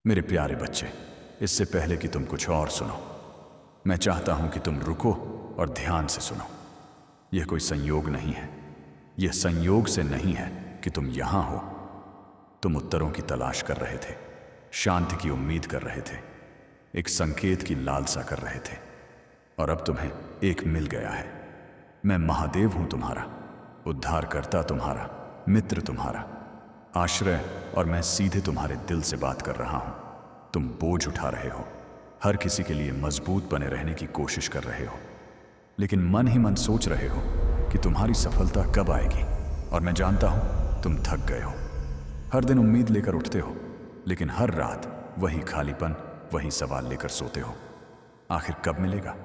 मेरे प्यारे बच्चे, इससे पहले कि तुम कुछ और सुनो, मैं चाहता हूं कि तुम रुको और ध्यान से सुनो। यह कोई संयोग नहीं है। यह संयोग से नहीं है कि तुम यहां हो। तुम उत्तरों की तलाश कर रहे थे, शांति की उम्मीद कर रहे थे, एक संकेत की लालसा कर रहे थे, और अब तुम्हें एक मिल गया है। मैं महादेव हूं तुम्हारा, उद्धारकर्ता तुम्हारा, मित्र तुम्हारा, आश्रय, और मैं सीधे तुम्हारे दिल से बात कर रहा हूं। तुम बोझ उठा रहे हो, हर किसी के लिए मजबूत बने रहने की कोशिश कर रहे हो, लेकिन मन ही मन सोच रहे हो कि तुम्हारी सफलता कब आएगी। और मैं जानता हूं तुम थक गए हो। हर दिन उम्मीद लेकर उठते हो, लेकिन हर रात वही खालीपन, वही सवाल लेकर सोते हो। आखिर कब मिलेगा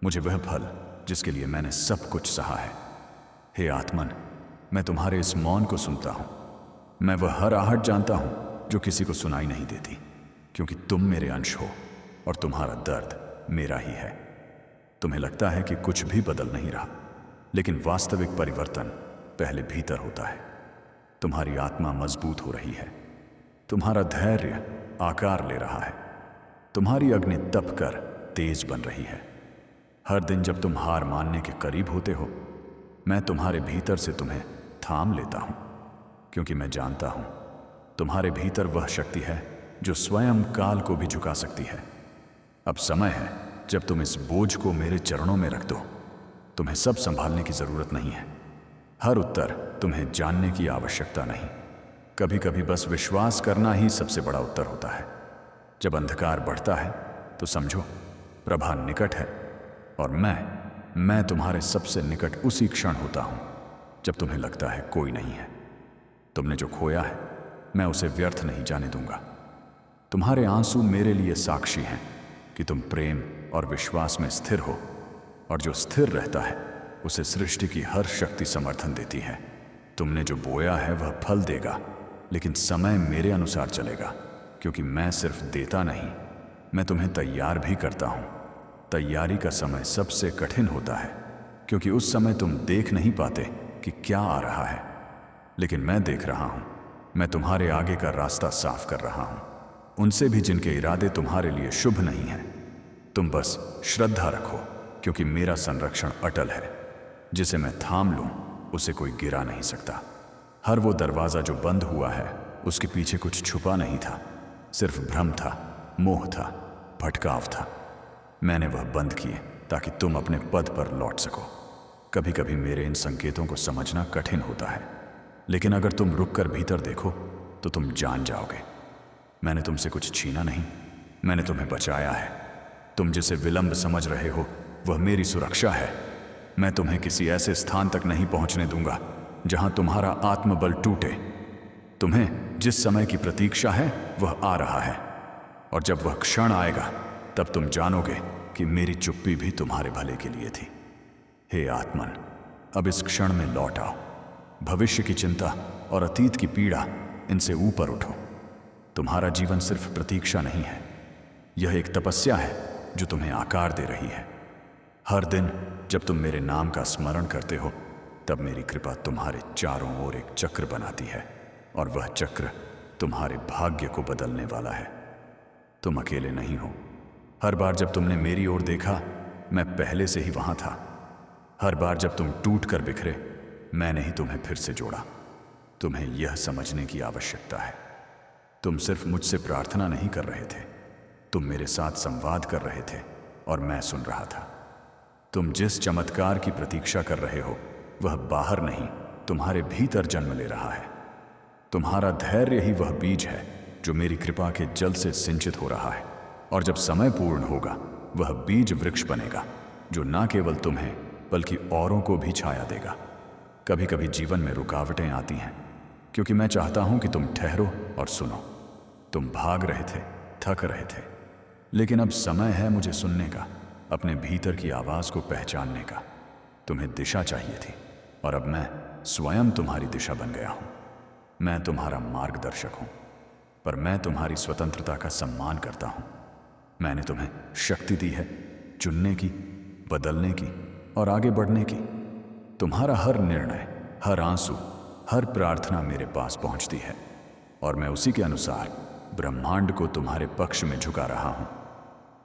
मुझे वह फल जिसके लिए मैंने सब कुछ सहा है? हे आत्मन, मैं तुम्हारे इस मौन को सुनता हूं। मैं वह हर आहट जानता हूं जो किसी को सुनाई नहीं देती, क्योंकि तुम मेरे अंश हो और तुम्हारा दर्द मेरा ही है। तुम्हें लगता है कि कुछ भी बदल नहीं रहा, लेकिन वास्तविक परिवर्तन पहले भीतर होता है। तुम्हारी आत्मा मजबूत हो रही है, तुम्हारा धैर्य आकार ले रहा है, तुम्हारी अग्नि तप कर तेज बन रही है। हर दिन जब तुम हार मानने के करीब होते हो, मैं तुम्हारे भीतर से तुम्हें थाम लेता हूं, क्योंकि मैं जानता हूं तुम्हारे भीतर वह शक्ति है जो स्वयं काल को भी झुका सकती है। अब समय है जब तुम इस बोझ को मेरे चरणों में रख दो। तुम्हें सब संभालने की जरूरत नहीं है, हर उत्तर तुम्हें जानने की आवश्यकता नहीं। कभी कभी बस विश्वास करना ही सबसे बड़ा उत्तर होता है। जब अंधकार बढ़ता है तो समझो प्रभा निकट है, और मैं तुम्हारे सबसे निकट उसी क्षण होता हूं जब तुम्हें लगता है कोई नहीं है। तुमने जो खोया है, मैं उसे व्यर्थ नहीं जाने दूंगा। तुम्हारे आंसू मेरे लिए साक्षी हैं कि तुम प्रेम और विश्वास में स्थिर हो, और जो स्थिर रहता है उसे सृष्टि की हर शक्ति समर्थन देती है। तुमने जो बोया है वह फल देगा, लेकिन समय मेरे अनुसार चलेगा, क्योंकि मैं सिर्फ देता नहीं, मैं तुम्हें तैयार भी करता हूं। तैयारी का समय सबसे कठिन होता है, क्योंकि उस समय तुम देख नहीं पाते कि क्या आ रहा है, लेकिन मैं देख रहा हूं। मैं तुम्हारे आगे का रास्ता साफ कर रहा हूं, उनसे भी जिनके इरादे तुम्हारे लिए शुभ नहीं हैं। तुम बस श्रद्धा रखो, क्योंकि मेरा संरक्षण अटल है। जिसे मैं थाम लूं उसे कोई गिरा नहीं सकता। हर वो दरवाजा जो बंद हुआ है, उसके पीछे कुछ छुपा नहीं था, सिर्फ भ्रम था, मोह था, भटकाव था। मैंने वह बंद किए ताकि तुम अपने पद पर लौट सको। कभी कभी मेरे इन संकेतों को समझना कठिन होता है, लेकिन अगर तुम रुककर भीतर देखो तो तुम जान जाओगे। मैंने तुमसे कुछ छीना नहीं, मैंने तुम्हें बचाया है। तुम जिसे विलंब समझ रहे हो वह मेरी सुरक्षा है। मैं तुम्हें किसी ऐसे स्थान तक नहीं पहुंचने दूंगा जहां तुम्हारा आत्मबल टूटे। तुम्हें जिस समय की प्रतीक्षा है वह आ रहा है, और जब वह क्षण आएगा तब तुम जानोगे कि मेरी चुप्पी भी तुम्हारे भले के लिए थी। हे आत्मन, अब इस क्षण में लौट आओ। भविष्य की चिंता और अतीत की पीड़ा, इनसे ऊपर उठो। तुम्हारा जीवन सिर्फ प्रतीक्षा नहीं है, यह एक तपस्या है जो तुम्हें आकार दे रही है। हर दिन जब तुम मेरे नाम का स्मरण करते हो, तब मेरी कृपा तुम्हारे चारों ओर एक चक्र बनाती है, और वह चक्र तुम्हारे भाग्य को बदलने वाला है। तुम अकेले नहीं हो। हर बार जब तुमने मेरी ओर देखा, मैं पहले से ही वहां था। हर बार जब तुम टूट कर बिखरे, मैंने ही तुम्हें फिर से जोड़ा। तुम्हें यह समझने की आवश्यकता है, तुम सिर्फ मुझसे प्रार्थना नहीं कर रहे थे, तुम मेरे साथ संवाद कर रहे थे, और मैं सुन रहा था। तुम जिस चमत्कार की प्रतीक्षा कर रहे हो, वह बाहर नहीं, तुम्हारे भीतर जन्म ले रहा है। तुम्हारा धैर्य ही वह बीज है जो मेरी कृपा के जल से सिंचित हो रहा है, और जब समय पूर्ण होगा, वह बीज वृक्ष बनेगा जो न केवल तुम्हें बल्कि औरों को भी छाया देगा। कभी कभी जीवन में रुकावटें आती हैं, क्योंकि मैं चाहता हूं कि तुम ठहरो और सुनो। तुम भाग रहे थे, थक रहे थे, लेकिन अब समय है मुझे सुनने का, अपने भीतर की आवाज को पहचानने का। तुम्हें दिशा चाहिए थी, और अब मैं स्वयं तुम्हारी दिशा बन गया हूं। मैं तुम्हारा मार्गदर्शक हूं, पर मैं तुम्हारी स्वतंत्रता का सम्मान करता हूं। मैंने तुम्हें शक्ति दी है चुनने की, बदलने की और आगे बढ़ने की। तुम्हारा हर निर्णय, हर आंसू, हर प्रार्थना मेरे पास पहुंचती है, और मैं उसी के अनुसार ब्रह्मांड को तुम्हारे पक्ष में झुका रहा हूं।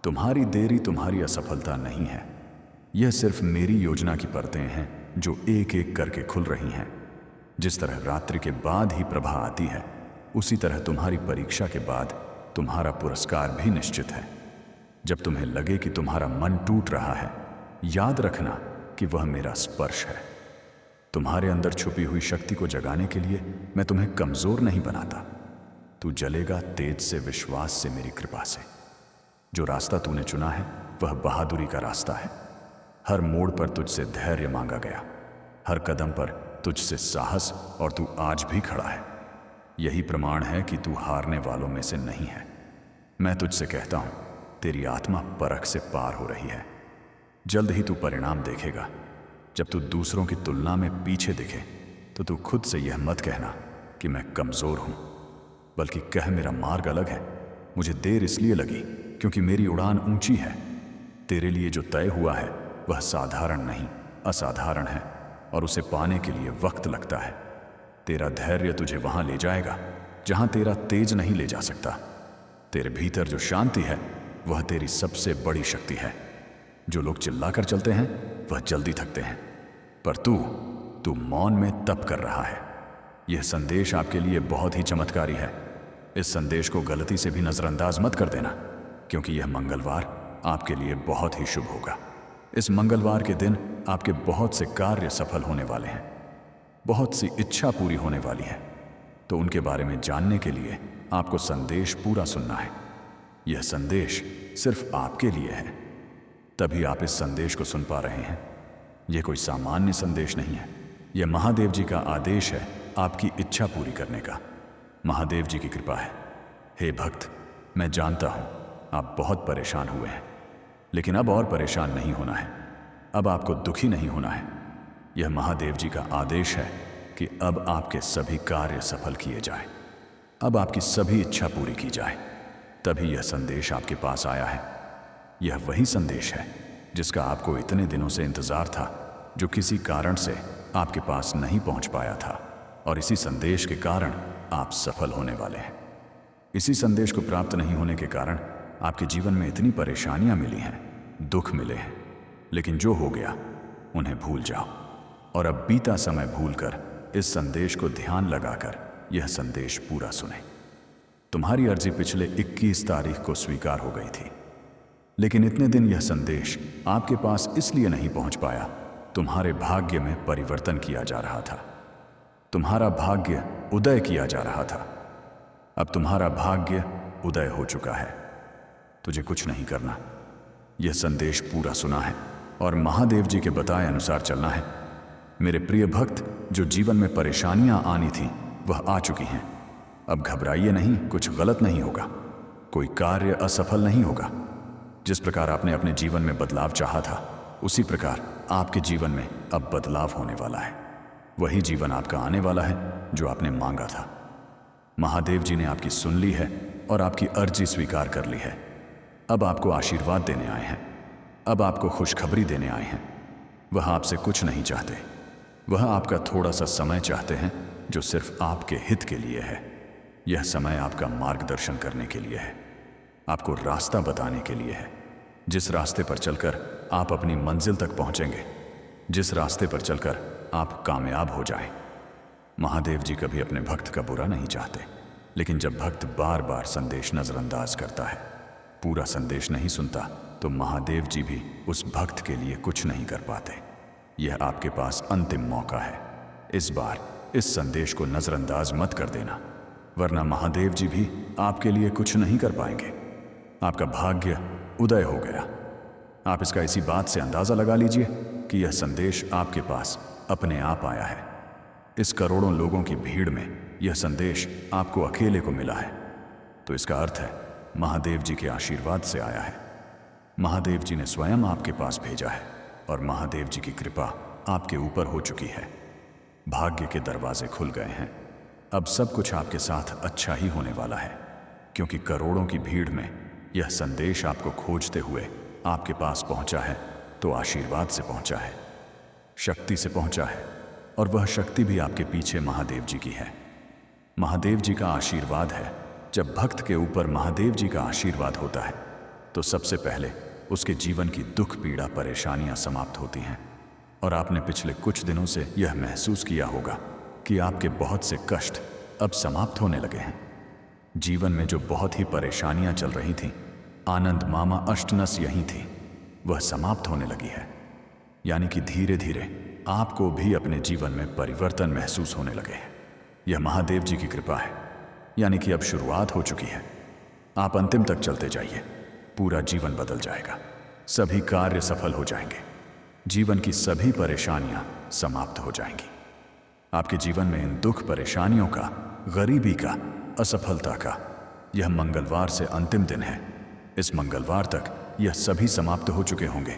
तुम्हारी देरी तुम्हारी असफलता नहीं है, यह सिर्फ मेरी योजना की परतें हैं जो एक एक करके खुल रही हैं। जिस तरह रात्रि के बाद ही प्रभा आती है, उसी तरह तुम्हारी परीक्षा के बाद तुम्हारा पुरस्कार भी निश्चित है। जब तुम्हें लगे कि तुम्हारा मन टूट रहा है, याद रखना कि वह मेरा स्पर्श है। तुम्हारे अंदर छुपी हुई शक्ति को जगाने के लिए मैं तुम्हें कमजोर नहीं बनाता। तू जलेगा तेज से, विश्वास से, मेरी कृपा से। जो रास्ता तूने चुना है वह बहादुरी का रास्ता है। हर मोड़ पर तुझसे धैर्य मांगा गया, हर कदम पर तुझसे साहस, और तू आज भी खड़ा है। यही प्रमाण है कि तू हारने वालों में से नहीं है। मैं तुझसे कहता हूं, तेरी आत्मा परख से पार हो रही है। जल्द ही तू परिणाम देखेगा। जब तू दूसरों की तुलना में पीछे दिखे तो तू खुद से यह मत कहना कि मैं कमजोर हूं, बल्कि कह मेरा मार्ग अलग है। मुझे देर इसलिए लगी क्योंकि मेरी उड़ान ऊंची है। तेरे लिए जो तय हुआ है वह साधारण नहीं, असाधारण है, और उसे पाने के लिए वक्त लगता है। तेरा धैर्य तुझे वहां ले जाएगा जहां तेरा तेज नहीं ले जा सकता। तेरे भीतर जो शांति है वह तेरी सबसे बड़ी शक्ति है। जो लोग चिल्लाकर चलते हैं वह जल्दी थकते हैं, पर तू मौन में तप कर रहा है। यह संदेश आपके लिए बहुत ही चमत्कारी है। इस संदेश को गलती से भी नजरअंदाज मत कर देना, क्योंकि यह मंगलवार आपके लिए बहुत ही शुभ होगा। इस मंगलवार के दिन आपके बहुत से कार्य सफल होने वाले हैं, बहुत सी इच्छा पूरी होने वाली है। तो उनके बारे में जानने के लिए आपको संदेश पूरा सुनना है। यह संदेश सिर्फ आपके लिए है, तभी आप इस संदेश को सुन पा रहे हैं। यह कोई सामान्य संदेश नहीं है, यह महादेव जी का आदेश है आपकी इच्छा पूरी करने का। महादेव जी की कृपा है। हे भक्त, मैं जानता हूं आप बहुत परेशान हुए हैं, लेकिन अब और परेशान नहीं होना है। अब आपको दुखी नहीं होना है। यह महादेव जी का आदेश है कि अब आपके सभी कार्य सफल किए जाएं, अब आपकी सभी इच्छा पूरी की जाए। तभी यह संदेश आपके पास आया है। यह वही संदेश है जिसका आपको इतने दिनों से इंतजार था, जो किसी कारण से आपके पास नहीं पहुंच पाया था, और इसी संदेश के कारण आप सफल होने वाले हैं। इसी संदेश को प्राप्त नहीं होने के कारण आपके जीवन में इतनी परेशानियां मिली हैं, दुख मिले हैं, लेकिन जो हो गया उन्हें भूल जाओ, और अब बीता समय भूलकर इस संदेश को ध्यान लगाकर यह संदेश पूरा सुने। तुम्हारी अर्जी पिछले 21 तारीख को स्वीकार हो गई थी, लेकिन इतने दिन यह संदेश आपके पास इसलिए नहीं पहुंच पाया, तुम्हारे भाग्य में परिवर्तन किया जा रहा था। तुम्हारा भाग्य उदय किया जा रहा था। अब तुम्हारा भाग्य उदय हो चुका है। तुझे कुछ नहीं करना, यह संदेश पूरा सुना है और महादेव जी के बताए अनुसार चलना है। मेरे प्रिय भक्त, जो जीवन में परेशानियां आनी थीं वह आ चुकी हैं। अब घबराइए नहीं, कुछ गलत नहीं होगा, कोई कार्य असफल नहीं होगा। जिस प्रकार आपने अपने जीवन में बदलाव चाहा था, उसी प्रकार आपके जीवन में अब बदलाव होने वाला है। वही जीवन आपका आने वाला है जो आपने मांगा था। महादेव जी ने आपकी सुन ली है और आपकी अर्जी स्वीकार कर ली है। अब आपको आशीर्वाद देने आए हैं, अब आपको खुशखबरी देने आए हैं। वह आपसे कुछ नहीं चाहते, वह आपका थोड़ा सा समय चाहते हैं जो सिर्फ आपके हित के लिए है। यह समय आपका मार्गदर्शन करने के लिए है, आपको रास्ता बताने के लिए है। जिस रास्ते पर चलकर आप अपनी मंजिल तक पहुंचेंगे, जिस रास्ते पर चलकर आप कामयाब हो जाएं। महादेव जी कभी अपने भक्त का बुरा नहीं चाहते, लेकिन जब भक्त बार बार संदेश नजरअंदाज करता है, पूरा संदेश नहीं सुनता, तो महादेव जी भी उस भक्त के लिए कुछ नहीं कर पाते। यह आपके पास अंतिम मौका है। इस बार इस संदेश को नजरअंदाज मत कर देना, वरना महादेव जी भी आपके लिए कुछ नहीं कर पाएंगे। आपका भाग्य उदय हो गया। आप इसका इसी बात से अंदाजा लगा लीजिए कि यह संदेश आपके पास अपने आप आया है। इस करोड़ों लोगों की भीड़ में यह संदेश आपको अकेले को मिला है, तो इसका अर्थ है महादेव जी के आशीर्वाद से आया है। महादेव जी ने स्वयं आपके पास भेजा है और महादेव जी की कृपा आपके ऊपर हो चुकी है। भाग्य के दरवाजे खुल गए हैं। अब सब कुछ आपके साथ अच्छा ही होने वाला है, क्योंकि करोड़ों की भीड़ में यह संदेश आपको खोजते हुए आपके पास पहुंचा है, तो आशीर्वाद से पहुंचा है, शक्ति से पहुंचा है, और वह शक्ति भी आपके पीछे महादेव जी की है। महादेव जी का आशीर्वाद है जब भक्त के ऊपर महादेव जी का आशीर्वाद होता है तो सबसे पहले उसके जीवन की दुख पीड़ा परेशानियां समाप्त होती हैं। और आपने पिछले कुछ दिनों से यह महसूस किया होगा कि आपके बहुत से कष्ट अब समाप्त होने लगे हैं। जीवन में जो बहुत ही परेशानियां चल रही थीं, आनंद मामा अष्टनस यही थी, वह समाप्त होने लगी है। यानी कि धीरे धीरे आपको भी अपने जीवन में परिवर्तन महसूस होने लगे हैं। यह महादेव जी की कृपा है। यानी कि अब शुरुआत हो चुकी है। आप अंतिम तक चलते जाइए, पूरा जीवन बदल जाएगा, सभी कार्य सफल हो जाएंगे, जीवन की सभी परेशानियां समाप्त हो जाएंगी। आपके जीवन में इन दुख परेशानियों का, गरीबी का, असफलता का यह मंगलवार से अंतिम दिन है। इस मंगलवार तक यह सभी समाप्त हो चुके होंगे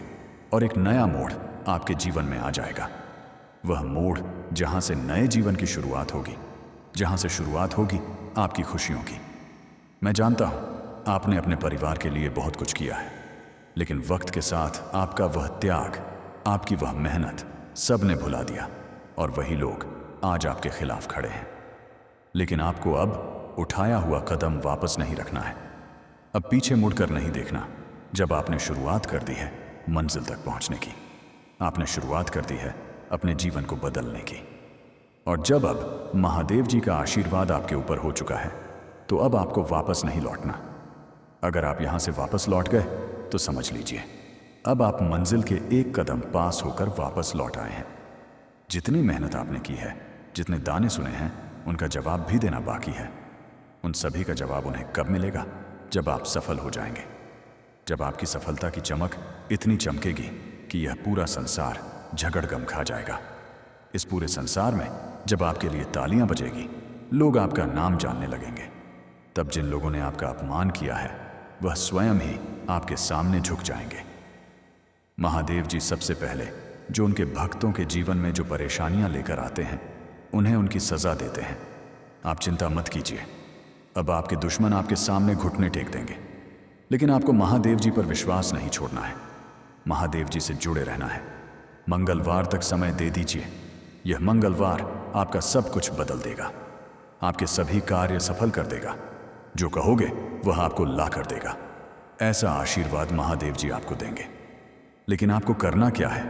और एक नया मोड़ आपके जीवन में आ जाएगा। वह मोड़ जहां से नए जीवन की शुरुआत होगी, जहां से शुरुआत होगी आपकी खुशियों की। मैं जानता हूं आपने अपने परिवार के लिए बहुत कुछ किया है, लेकिन वक्त के साथ आपका वह त्याग, आपकी वह मेहनत सब ने भुला दिया और वही लोग आज आपके खिलाफ खड़े हैं। लेकिन आपको अब उठाया हुआ कदम वापस नहीं रखना है। अब पीछे मुड़कर नहीं देखना। जब आपने शुरुआत कर दी है मंजिल तक पहुंचने की, आपने शुरुआत कर दी है अपने जीवन को बदलने की। और जब अब महादेव जी का आशीर्वाद आपके ऊपर हो चुका है तो अब आपको वापस नहीं लौटना। अगर आप यहां से वापस लौट गए तो समझ लीजिए अब आप मंजिल के एक कदम पास होकर वापस लौट आए हैं। जितनी मेहनत आपने की है, जितने दाने सुने हैं, उनका जवाब भी देना बाकी है। उन सभी का जवाब उन्हें कब मिलेगा? जब आप सफल हो जाएंगे। जब आपकी सफलता की चमक इतनी चमकेगी कि यह पूरा संसार झगड़गम खा जाएगा। इस पूरे संसार में जब आपके लिए तालियां बजेगी, लोग आपका नाम जानने लगेंगे, तब जिन लोगों ने आपका अपमान किया है वह स्वयं ही आपके सामने झुक जाएंगे। महादेव जी सबसे पहले जो उनके भक्तों के जीवन में जो परेशानियां लेकर आते हैं, उन्हें उनकी सजा देते हैं। आप चिंता मत कीजिए, अब आपके दुश्मन आपके सामने घुटने टेक देंगे, लेकिन आपको महादेव जी पर विश्वास नहीं छोड़ना है। महादेव जी से जुड़े रहना है। मंगलवार तक समय दे दीजिए। यह मंगलवार आपका सब कुछ बदल देगा, आपके सभी कार्य सफल कर देगा। जो कहोगे वह आपको ला कर देगा। ऐसा आशीर्वाद महादेव जी आपको देंगे। लेकिन आपको करना क्या है?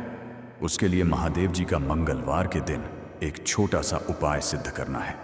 उसके लिए महादेव जी का मंगलवार के दिन एक छोटा सा उपाय सिद्ध करना है।